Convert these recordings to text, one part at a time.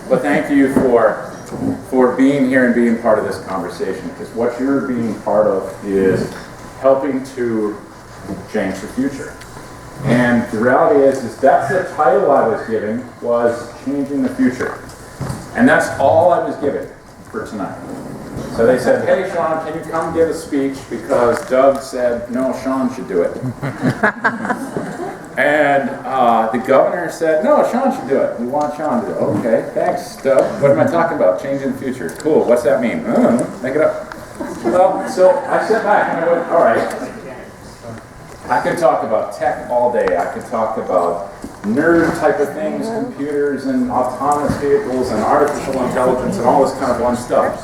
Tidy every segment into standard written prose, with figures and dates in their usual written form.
But thank you for being here and being part of this conversation, because what you're being part of is helping to change the future. And the reality is that's the title I was given, was Changing the Future. And that's all I was given for tonight. So they said, hey Shawn, can you come give a speech, because Doug said, no, Shawn should do it. And the governor said, no, Shawn should do it. We want Shawn to do it. Okay, thanks, Doug. What am I talking about? Changing the future. Cool, what's that mean? I don't know, make it up. Well, so I sat back and I went, all right. I could talk about tech all day. I could talk about nerd type of things, computers and autonomous vehicles and artificial intelligence and all this kind of fun stuff.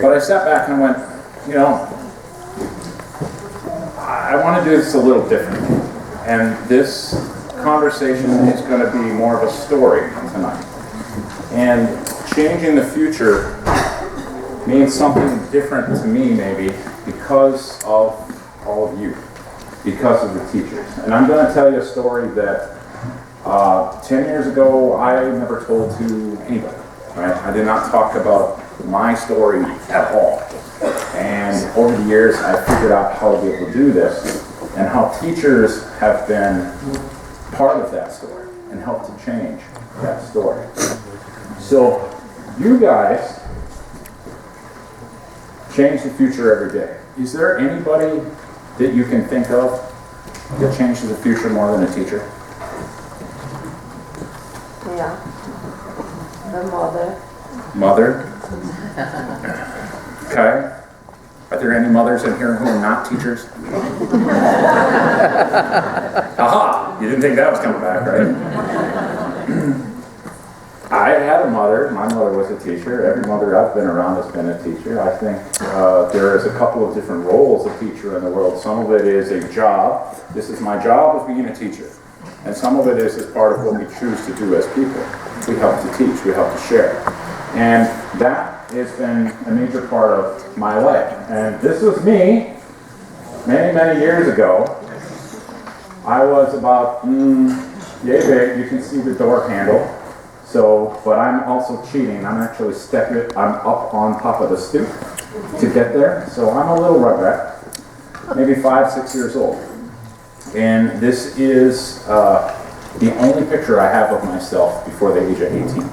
But I sat back and went, you know, I want to do this a little differently. And this conversation is going to be more of a story tonight. And changing the future means something different to me, maybe, because of all of you, because of the teachers. And I'm going to tell you a story that 10 years ago I never told to anybody. Right? I did not talk about my story at all. And over the years I figured out how to be able to do this, and how teachers have been part of that story and helped to change that story. So you guys change the future every day. Is there anybody that you can think of that changes the future more than a teacher? Yeah. The mother. Mother? Okay. Are there any mothers in here who are not teachers? Aha! You didn't think that was coming back, right? I had a mother. My mother was a teacher. Every mother I've been around has been a teacher. I think there is a couple of different roles of teacher in the world. Some of it is a job. This is my job as being a teacher. And some of it is as part of what we choose to do as people. We help to teach. We help to share. And that has been a major part of my life. And this was me many, many years ago. I was about yay big. You can see the door handle. So, but I'm also cheating. I'm actually I'm up on top of the stoop to get there. So I'm a little rugrat, maybe 5, 6 years old. And this is the only picture I have of myself before the age of 18.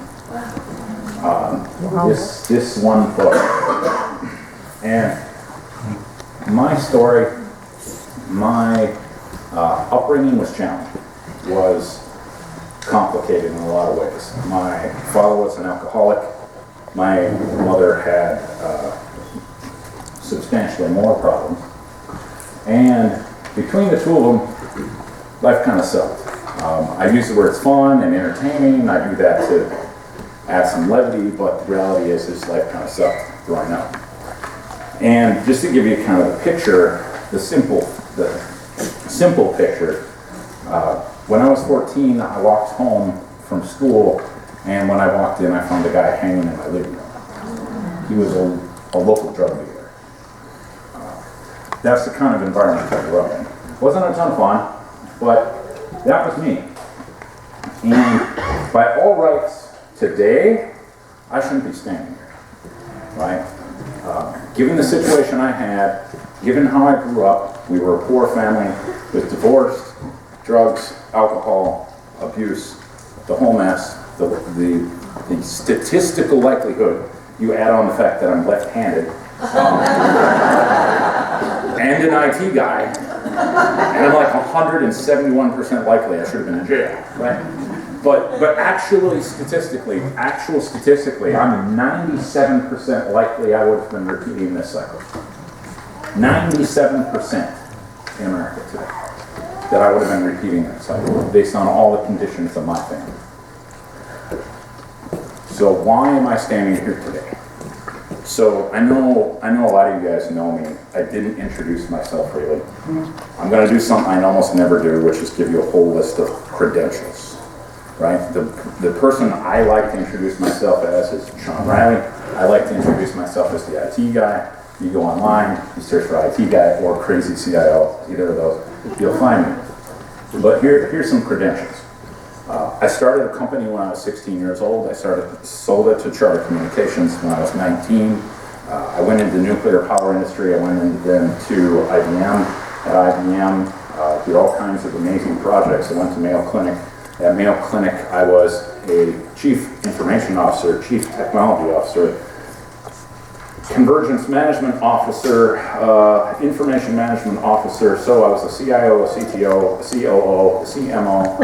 This one photo. And my story, my upbringing was challenging, was complicated in a lot of ways. My father was an alcoholic. My mother had substantially more problems. And between the two of them, life kind of sucked. I use the words fun and entertaining. I do that to add some levity, but the reality is life kind of sucked growing up. And just to give you kind of a picture, the simple picture, when I was 14, I walked home from school, and when I walked in, I found a guy hanging in my living room. He was a local drug dealer. That's the kind of environment I grew up in. Wasn't a ton of fun, but that was me. And by all rights, today, I shouldn't be standing here, right? Given the situation I had, given how I grew up, we were a poor family with divorced, drugs, alcohol, abuse, the whole mess, the statistical likelihood, you add on the fact that I'm left-handed, and an IT guy, and I'm like 171% likely I should have been in jail, right? But actually statistically, I'm 97% likely I would have been repeating this cycle. 97% in America today that I would have been repeating that cycle based on all the conditions of my family. So why am I standing here today? So I know a lot of you guys know me. I didn't introduce myself really. I'm going to do something I almost never do, which is give you a whole list of credentials. Right? The person I like to introduce myself as is Shawn Riley. I like to introduce myself as the IT guy. You go online, you search for IT guy or crazy CIO, either of those, you'll find me. But here's some credentials. I started a company when I was 16 years old. I sold it to Charter Communications when I was 19. I went into the nuclear power industry. I went into IBM. At IBM, did all kinds of amazing projects. I went to Mayo Clinic. At Mayo Clinic, I was a chief information officer, chief technology officer, convergence management officer, information management officer. So I was a CIO, a CTO, a COO, a CMO.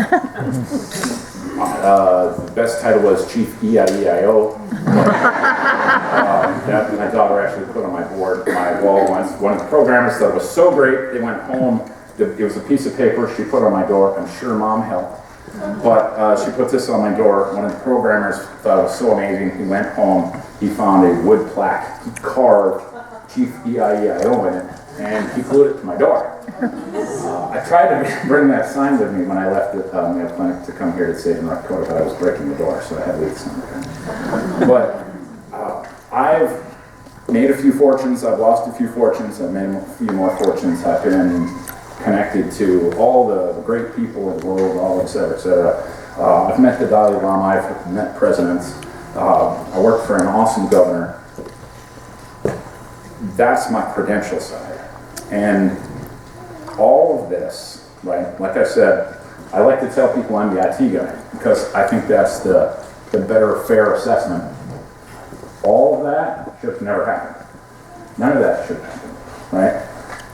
The best title was Chief EIEIO. That my daughter actually put on my wall once. One of the programmers thought it was so great, they went home. It was a piece of paper she put on my door. I'm sure Mom helped. But she put this on my door. One of the programmers thought it was so amazing. He went home. He found a wood plaque. He carved Chief EIEIO in it, and he glued it to my door. I tried to bring that sign with me when I left the Mayo Clinic to come here to save North Dakota, but I was breaking the door, so I had to leave the sign there. But I've made a few fortunes. I've lost a few fortunes. I've made a few more fortunes. I've been connected to all the great people in the world, all et cetera, et cetera. I've met the Dalai Lama. I've met presidents. I worked for an awesome governor. That's my credential side. And all of this, right, like I said, I like to tell people I'm the IT guy because I think that's the better, fair assessment. All of that should have never happened. None of that should have happened, right?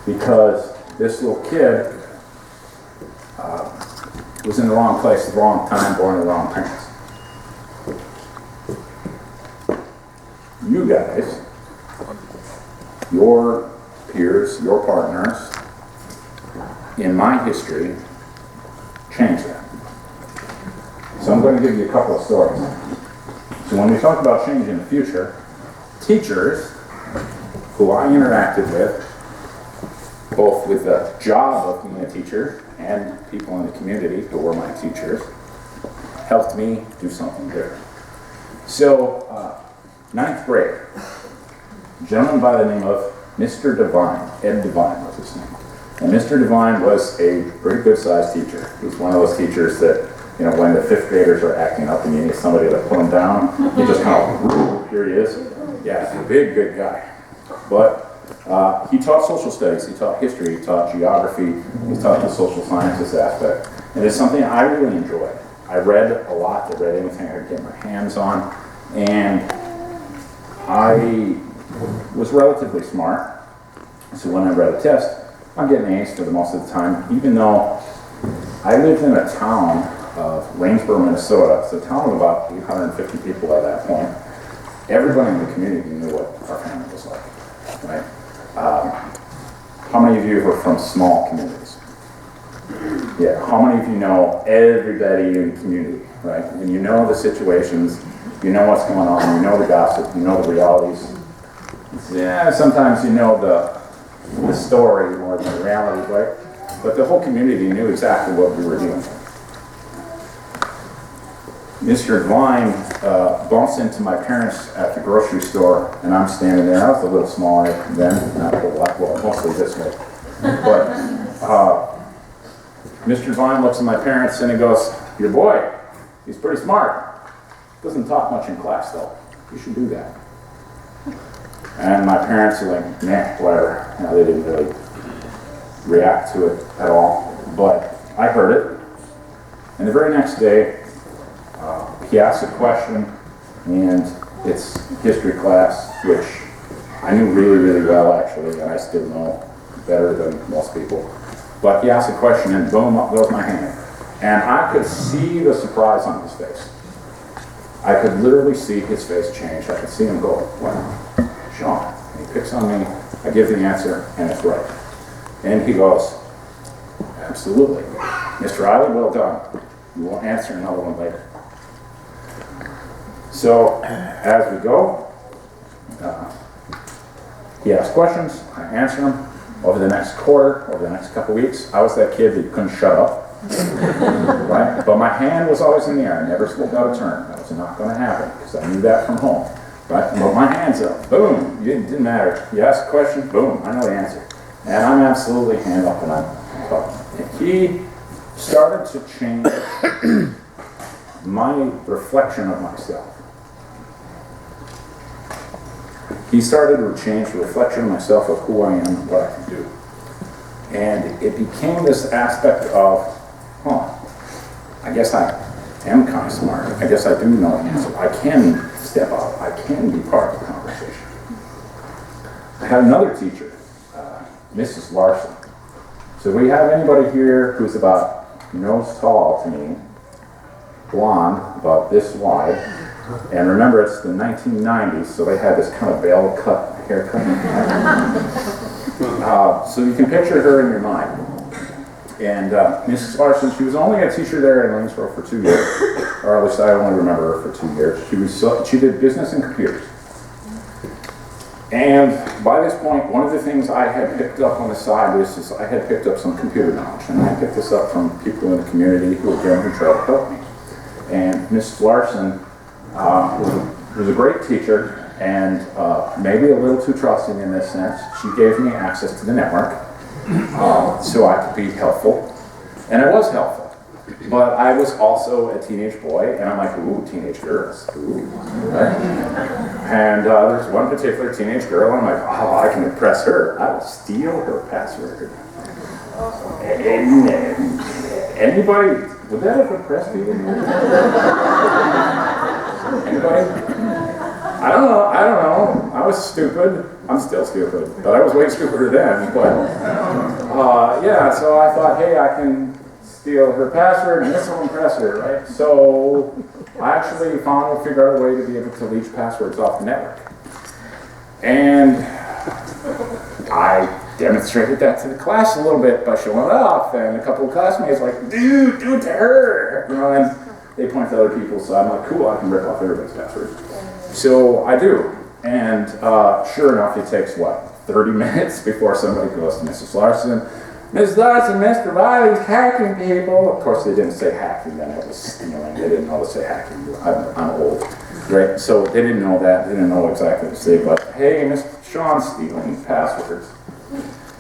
Because this little kid was in the wrong place at the wrong time, born to the wrong parents. You guys, your peers, your partners, in my history, changed that. So I'm going to give you a couple of stories. So when we talk about changing the future, teachers who I interacted with, both with the job of being a teacher and people in the community who were my teachers, helped me do something different. So, 9th grade, a gentleman by the name of Mr. Devine, Ed Devine was his name. And Mr. Devine was a pretty good-sized teacher. He was one of those teachers that, you know, when the 5th graders are acting up and you need somebody to put them down, he just kind of, here he is. Yeah, he's a big, good guy. But he taught social studies, he taught history, he taught geography, he taught the social sciences aspect. And it's something I really enjoyed. I read a lot, I read anything I could get my hands on, and I was relatively smart. So when I read a test, I'm getting A's for the most of the time, even though I lived in a town of Waynesboro, Minnesota. It's a town of about 850 people at that point. Everybody in the community knew what our family was like, right? How many of you are from small communities? Yeah, how many of you know everybody in the community, right? And you know the situations, you know what's going on, you know the gossip, you know the realities. Yeah, sometimes you know the story more than the reality, right? But the whole community knew exactly what we were doing. Mr. Devine bumps into my parents at the grocery store, and I'm standing there. I was a little smaller then, not a whole lot, well, mostly this way. But Mr. Devine looks at my parents and he goes, "Your boy, he's pretty smart. Doesn't talk much in class though. You should do that." And my parents are like, "Nah, whatever." You know, they didn't really react to it at all. But I heard it. And the very next day, he asked a question, and it's history class, which I knew really, really well, actually, and I still know better than most people. But he asked a question, and boom, up goes my hand. And I could see the surprise on his face. I could literally see his face change. I could see him go, "Wow, Shawn." And he picks on me, I give the answer, and it's right. And he goes, "Absolutely. Mr. Riley, well done. You will answer another one later." So, as we go, he asks questions, I answer them. Over the next quarter, over the next couple weeks, I was that kid that couldn't shut up, right? But my hand was always in the air. I never spoke out of turn. That was not going to happen, because I knew that from home, right? But my hand's up, boom, it didn't matter. You ask a question, boom, I know the answer. And I'm absolutely hand up and I'm talking. And he started to change my reflection of myself. He started to change the reflection of myself of who I am and what I can do. And it became this aspect of, I guess I am kind of smart. I guess I do know the answer. I can step out. I can be part of the conversation. I had another teacher, Mrs. Larson. So we have anybody here who's about nose tall to me, blonde, about this wide, and remember it's the 1990s, so they had this kind of bell cut haircut. So you can picture her in your mind. And Mrs. Larson, she was only a teacher there in Lanesboro for 2 years, or at least I only remember her for 2 years. She did business and computers. And by this point, one of the things I had picked up on the side is I had picked up some computer knowledge, and I picked this up from people in the community who were going to try to help me. And Mrs. Larson was a great teacher, and maybe a little too trusting in this sense. She gave me access to the network so I could be helpful, and I was helpful. But I was also a teenage boy, and I'm like, ooh, teenage girls, ooh, right? And there's one particular teenage girl, and I'm like, oh, I can impress her. I will steal her password. And anybody, would that have impressed you? Anybody? I don't know. I was stupid. I'm still stupid, but I was way stupider then. But yeah, so I thought, hey, I can steal her password and this will impress her, right? So I actually figured out a way to be able to leech passwords off the network. And I demonstrated that to the class a little bit by showing it off, and a couple of classmates were like, dude, do it to her, and they point to other people, so I'm like, cool, I can rip off everybody's password. So I do, and sure enough, it takes, 30 minutes before somebody goes to Mrs. Larson. Mrs. Larson, Mr. Riley's hacking people. Of course, they didn't say hacking then, it was stealing. They didn't know to say hacking. I'm old, right? So they didn't know that. They didn't know exactly what to say, but hey, Mr. Shawn's stealing passwords.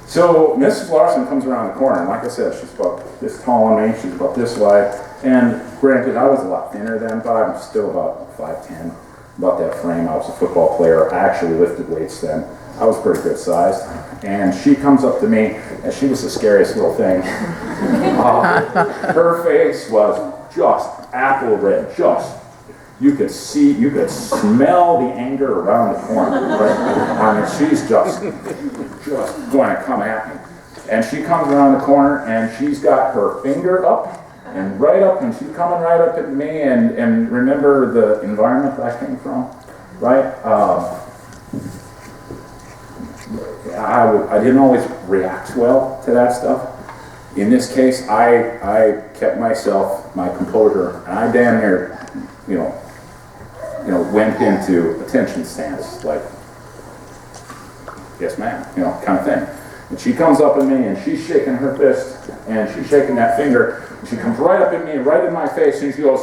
So Mrs. Larson comes around the corner, and like I said, she's about this tall on me, she's about this wide, and granted, I was a lot thinner then, but I'm still about 5'10", about that frame. I was a football player. I actually lifted weights then. I was pretty good sized, and she comes up to me, and she was the scariest little thing. Her face was just apple red, you could smell the anger around the corner, right? I mean, she's just going to come at me. And she comes around the corner, and she's got her finger up, and right up, and she's coming right up at me, and remember the environment that I came from, right? I didn't always react well to that stuff. In this case, I kept my composure, and I damn near, went into attention stance, like, yes ma'am, kind of thing. And she comes up at me, and she's shaking her fist, and she's shaking that finger, and she comes right up at me, right in my face, and she goes,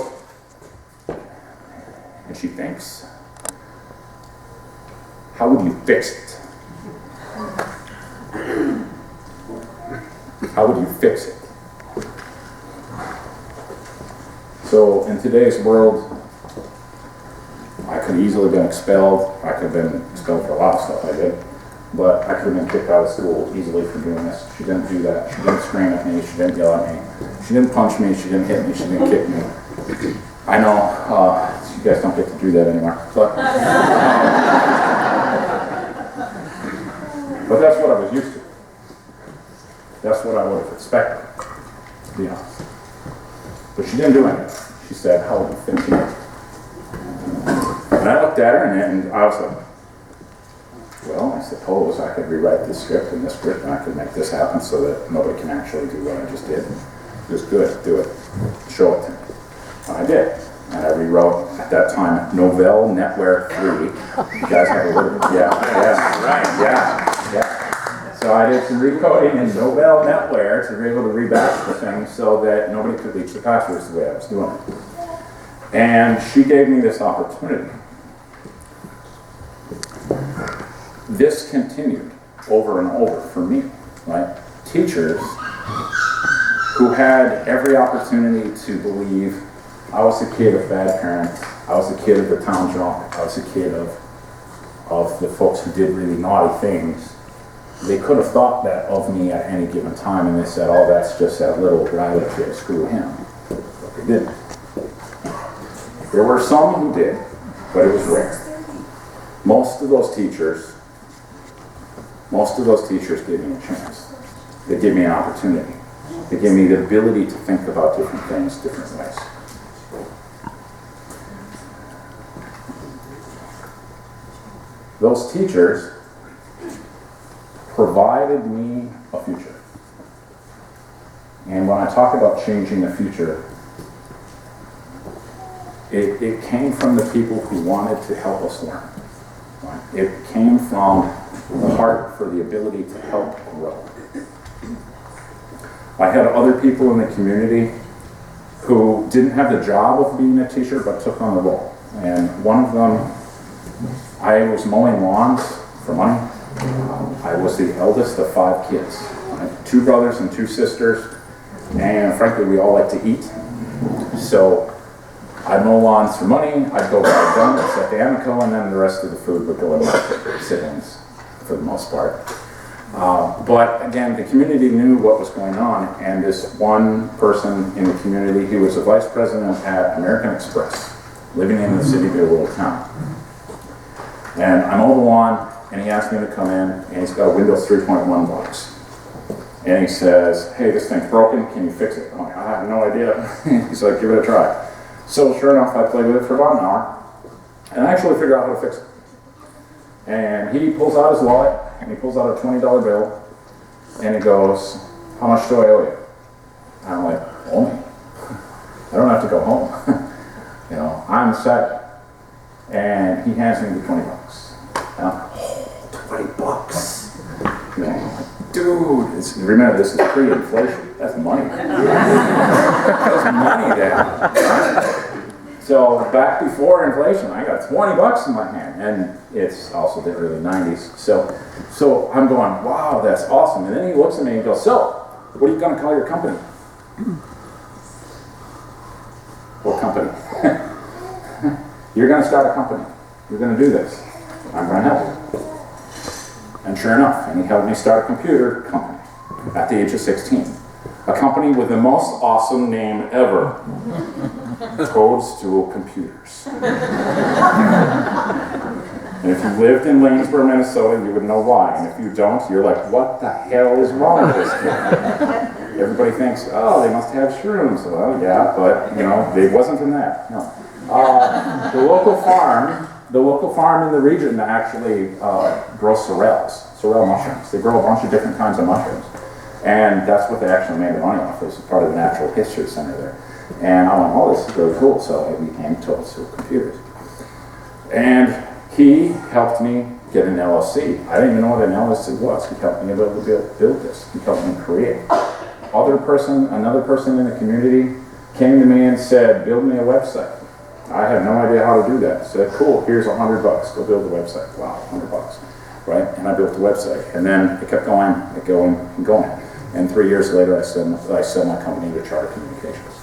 and she thinks, how would you fix it? How would you fix it? So in today's world, I could have easily been expelled. I could have been expelled for a lot of stuff I did. But I could have been kicked out of school easily for doing this. She didn't do that. She didn't scream at me. She didn't yell at me. She didn't punch me. She didn't hit me. She didn't kick me. I know you guys don't get to do that anymore. But that's what I was used to. That's what I would have expected, to be honest. But she didn't do anything. She said, how would you fix it? And I looked at her, and I was like, well, I suppose I could rewrite this script and I could make this happen so that nobody can actually do what I just did. Just good, do it. Show it to me. And I did. And I rewrote, at that time, Novell NetWare 3. You guys have a word? Yeah. So I did some recoding in Novell NetWare to be able to rebatch the thing so that nobody could leach the passwords the way I was doing it. And she gave me this opportunity. This continued over and over for me, right? Teachers who had every opportunity to believe I was a kid of bad parents. I was a kid of the town drunk. I was a kid of the folks who did really naughty things. They could have thought that of me at any given time, and they said, oh, that's just that little Riley kid, screw him. But they didn't. There were some who did, but it was rare. Most of those teachers gave me a chance. They gave me an opportunity. They gave me the ability to think about different things different ways. Those teachers provided me a future. And when I talk about changing the future, it came from the people who wanted to help us learn. Right? It came from the heart for the ability to help grow. I had other people in the community who didn't have the job of being a teacher but took on the role. And one of them, I was mowing lawns for money. I was the eldest of 5 kids. I had 2 brothers and 2 sisters, and frankly, we all like to eat. So I'd mow lawns for money, I'd go buy donuts at the Amico, and then the rest of the food would go in my siblings, for the most part. But again, the community knew what was going on, and this one person in the community, he was a vice president at American Express, living in the city of a little town. And I mow the lawn, and he asked me to come in, and he's got a Windows 3.1 box. And he says, hey, this thing's broken, can you fix it? I'm like, I have no idea. He's like, give it a try. So sure enough, I played with it for about an hour, and I actually figured out how to fix it. And he pulls out his wallet, and he pulls out a $20 bill, and he goes, how much do I owe you? And I'm like, owe me? I don't have to go home. You know, I'm set. And he hands me the $20. And I'm like, oh, $20. You know, like, dude, remember, this is pre-inflation. That's money. That's money then. Right? So back before inflation, I got $20 in my hand, and it's also the early 90s. So I'm going, wow, that's awesome. And then he looks at me and goes, so, what are you going to call your company? What company? You're going to start a company. You're going to do this. I'm going to help you. And sure enough, and he helped me start a computer company at the age of 16. A company with the most awesome name ever. Toadstool Computers. And if you lived in Lanesboro, Minnesota, you would know why. And if you don't, you're like, what the hell is wrong with this kid? Everybody thinks, oh, they must have shrooms. Well, yeah, but, you know, it wasn't in that. No. The local farm in the region actually grows sorrel mushrooms. They grow a bunch of different kinds of mushrooms. And that's what they actually made the money off. It was part of the Natural History Center there. And I went, oh, this is really cool. So I became Toadstool Computers. And he helped me get an LLC. I didn't even know what an LLC was. He helped me able to build this. He helped me create. Another person in the community came to me and said, build me a website. I had no idea how to do that. I said, cool, here's $100. Go build a website. Wow, $100. Right? And I built the website. And then it kept going and going. And 3 years later, I sold my company to Charter Communications.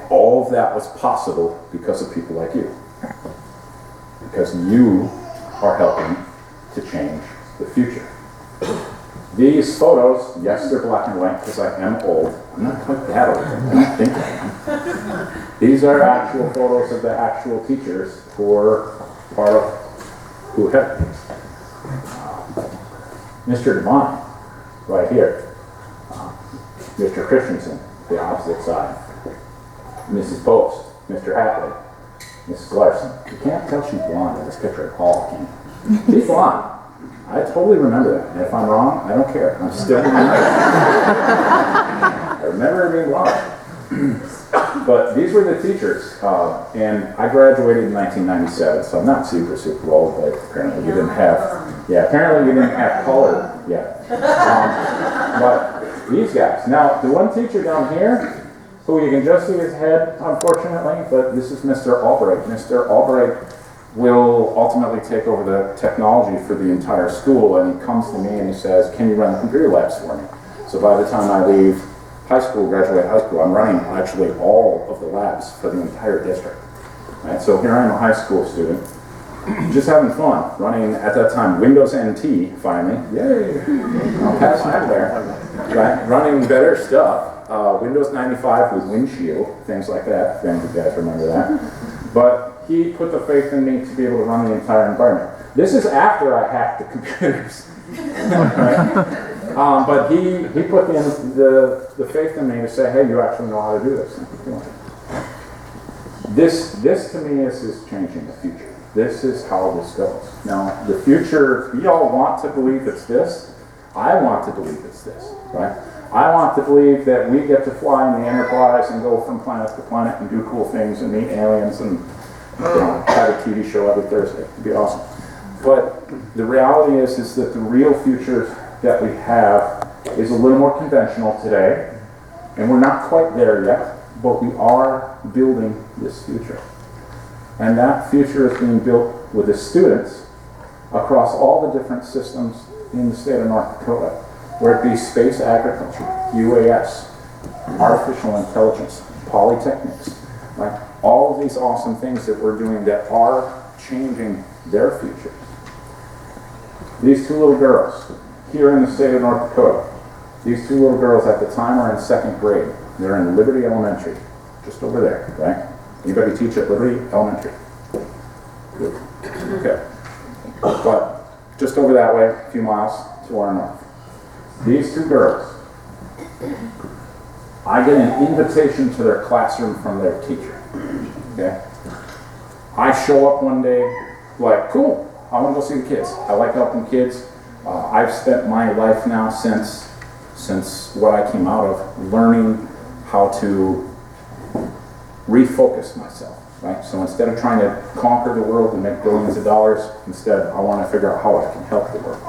All of that was possible because of people like you. Because you are helping to change the future. These photos, yes, they're black and white because I am old. I'm not quite that old. I don't think I am. These are actual photos of the actual teachers who helped me. Mr. Devine, right here. Mr. Christensen, the opposite side. Mrs. Post, Mr. Hatley, Mrs. Larson. You can't tell she's blonde in this picture at all, can you? She's blonde. I totally remember that. And if I'm wrong, I don't care. I'm still remembering. I remember her being blonde. But these were the teachers. And I graduated in 1997, so I'm not super old, but apparently you didn't have color yet. But these guys. Now, the one teacher down here, who you can just see his head, unfortunately, but this is Mr. Albright. Mr. Albright will ultimately take over the technology for the entire school, and he comes to me and he says, can you run the computer labs for me? So by the time I leave high school, graduate high school, I'm running actually all of the labs for the entire district. Right? So here I am, a high school student, just having fun, running at that time Windows NT finally. Yay! I'll pass that there. Right? Running better stuff. Windows 95 with Windshield, things like that, if any of you guys remember that. But he put the faith in me to be able to run the entire environment. This is after I hacked the computers. Right? But he put the faith in me to say, hey, you actually know how to do this. This to me is changing the future. This is how this goes. Now, the future, we all want to believe it's this. I want to believe it's this, right? I want to believe that we get to fly in the Enterprise and go from planet to planet and do cool things and meet aliens and have a TV show every Thursday. It'd be awesome. But the reality is that the real future that we have is a little more conventional today, and we're not quite there yet, but we are building this future. And that future is being built with the students across all the different systems in the state of North Dakota, where it be space agriculture, UAS, artificial intelligence, polytechnics, right? All of these awesome things that we're doing that are changing their future. These two little girls here in the state of North Dakota, these two little girls at the time are in 2nd grade. They're in Liberty Elementary, just over there, right? Anybody teach at Liberty Elementary? Good. Okay. But just over that way, a few miles to our north. These two girls, I get an invitation to their classroom from their teacher. Okay? I show up one day, like, cool, I want to go see the kids. I like helping kids. I've spent my life now since what I came out of learning how to refocus myself, right? So instead of trying to conquer the world and make billions of dollars, instead I want to figure out how I can help the world.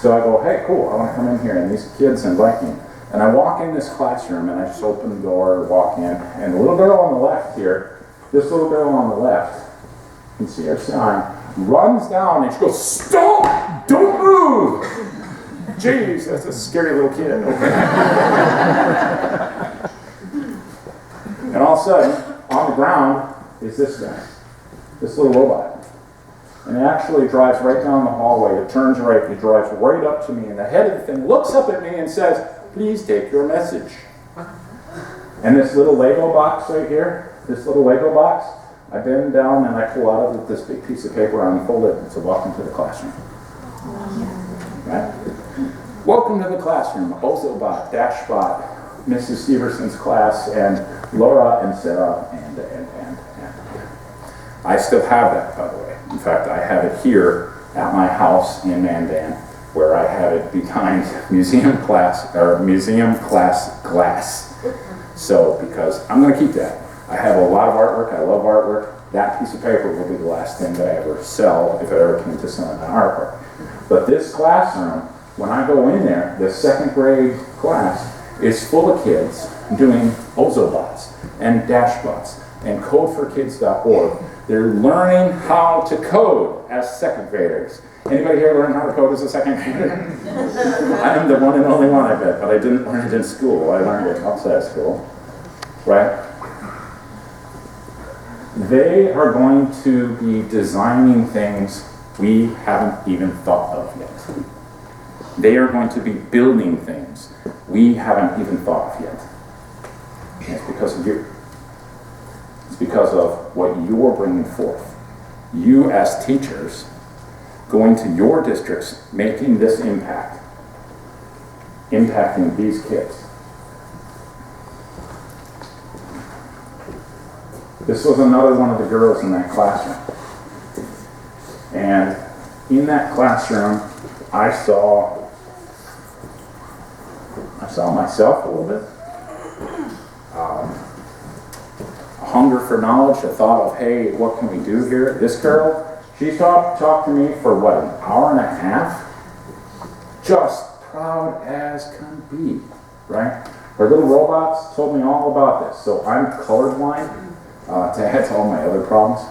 So I go, hey, cool, I want to come in here, and these kids invite me. And I walk in this classroom, and I just open the door, walk in, and the little girl on the left here, this little girl on the left, you can see her sign, runs down, and she goes, stop! Don't move! Jeez, that's a scary little kid. And all of a sudden, on the ground is this guy, this little robot. And it actually drives right down the hallway. It turns right, it drives right up to me, and the head of the thing looks up at me and says, please take your message. And this little Lego box right here, this little Lego box, I bend down and I pull out of it this big piece of paper, I unfold it, and it's a welcome to the classroom. Right? Welcome to the classroom, Ozobot, Dashbot, Mrs. Steverson's class, and Laura and Sarah, and. I still have that, by the way. In fact, I have it here at my house in Mandan, where I have it behind museum class glass. So, because I'm going to keep that. I have a lot of artwork. I love artwork. That piece of paper will be the last thing that I ever sell if it ever came to selling my artwork. But this classroom, when I go in there, the 2nd grade class is full of kids doing Ozobots and Dashbots and codeforkids.org. They're learning how to code as 2nd graders. Anybody here learn how to code as a 2nd grader? I'm the one and only one, I bet, but I didn't learn it in school. I learned it outside of school, right? They are going to be designing things we haven't even thought of yet. They are going to be building things we haven't even thought of yet. And it's because of you. It's because of what you're bringing forth. You as teachers going to your districts, making this impact, impacting these kids. This was another one of the girls in that classroom. And in that classroom, I saw myself a little bit. A hunger for knowledge, a thought of, hey, what can we do here? This girl, she talked to me for what, an hour and a half? Just proud as can be, right? Her little robots told me all about this. So I'm colorblind. To add to all my other problems.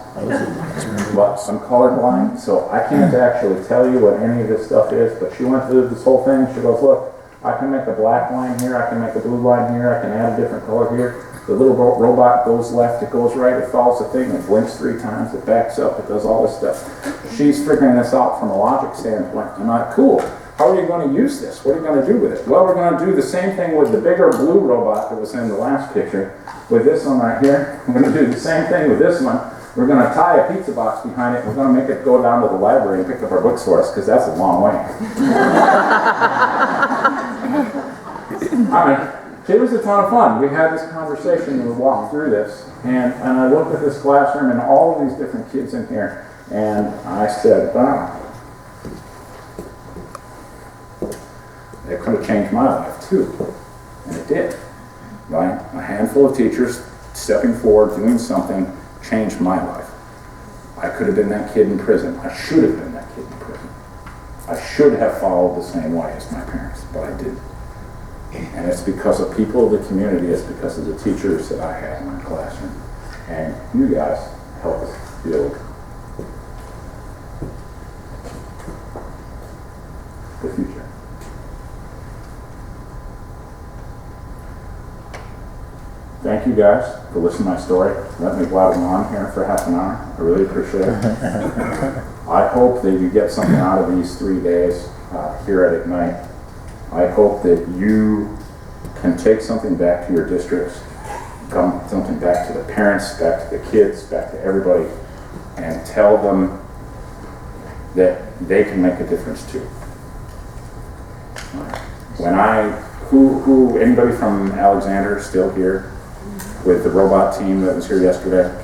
But I'm colorblind, so I can't actually tell you what any of this stuff is, but she went through this whole thing. She goes, look, I can make a black line here, I can make a blue line here, I can add a different color here. The little robot goes left, it goes right, it follows the thing, it blinks 3 times, it backs up, it does all this stuff. She's figuring this out from a logic standpoint. I'm like, cool. How are you going to use this? What are you going to do with it? Well, we're going to do the same thing with the bigger blue robot that was in the last picture. With this one right here, we're going to do the same thing with this one. We're going to tie a pizza box behind it. We're going to make it go down to the library and pick up our books for us, because that's a long way. I mean, it was a ton of fun. We had this conversation and we walked through this, and I looked at this classroom and all of these different kids in here, and I said, wow, it could have changed my life too. And it did. Right? A handful of teachers stepping forward, doing something, changed my life. I could have been that kid in prison. I should have been that kid in prison. I should have followed the same way as my parents, but I didn't. And it's because of people of the community, it's because of the teachers that I had in my classroom. And you guys help us build the future. Thank you guys for listening to my story. Let me blabber on here for half an hour. I really appreciate it. I hope that you get something out of these 3 days here at Ignite. I hope that you can take something back to your districts, something back to the parents, back to the kids, back to everybody, and tell them that they can make a difference too. Anybody from Alexander still here with the robot team that was here yesterday?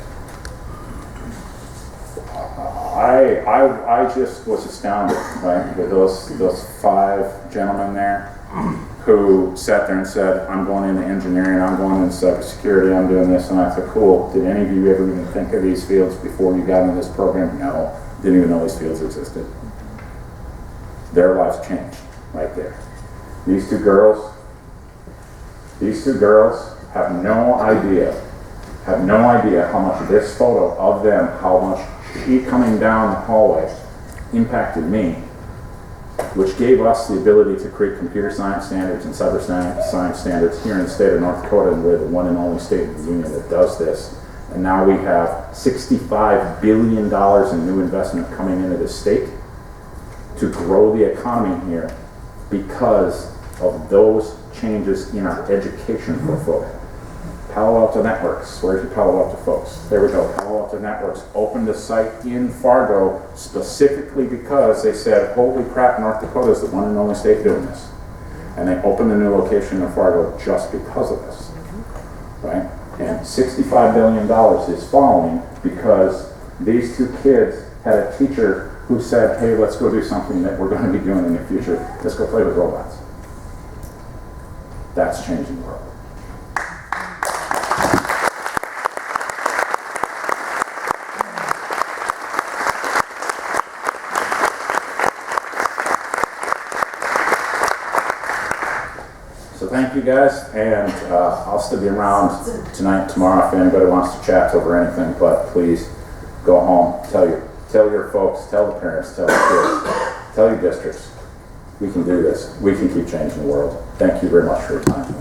I just was astounded, right, with those 5 gentlemen there who sat there and said, I'm going into engineering, I'm going into cybersecurity, I'm doing this, and I said, cool. Did any of you ever even think of these fields before you got into this program? No. Didn't even know these fields existed. Their lives changed right there. These two girls have no idea how much this photo of them, how much she coming down the hallway impacted me, which gave us the ability to create computer science standards and cyber science standards here in the state of North Dakota, and we're the one and only state in the union that does this. And now we have $65 billion in new investment coming into the state to grow the economy here because of those changes in our education portfolio. Palo Alto Networks, where's your Palo Alto folks? There we go, Palo Alto Networks opened a site in Fargo specifically because they said, holy crap, North Dakota is the one and only state doing this. And they opened a new location in Fargo just because of this, right? And $65 billion is following because these 2 kids had a teacher who said, hey, let's go do something that we're going to be doing in the future. Let's go play with robots. That's changing the world. So thank you guys, and I'll still be around tonight, tomorrow, if anybody wants to chat over anything, but please go home, tell your folks, tell the parents, tell the kids, tell your districts. We can do this. We can keep changing the world. Thank you very much for your time.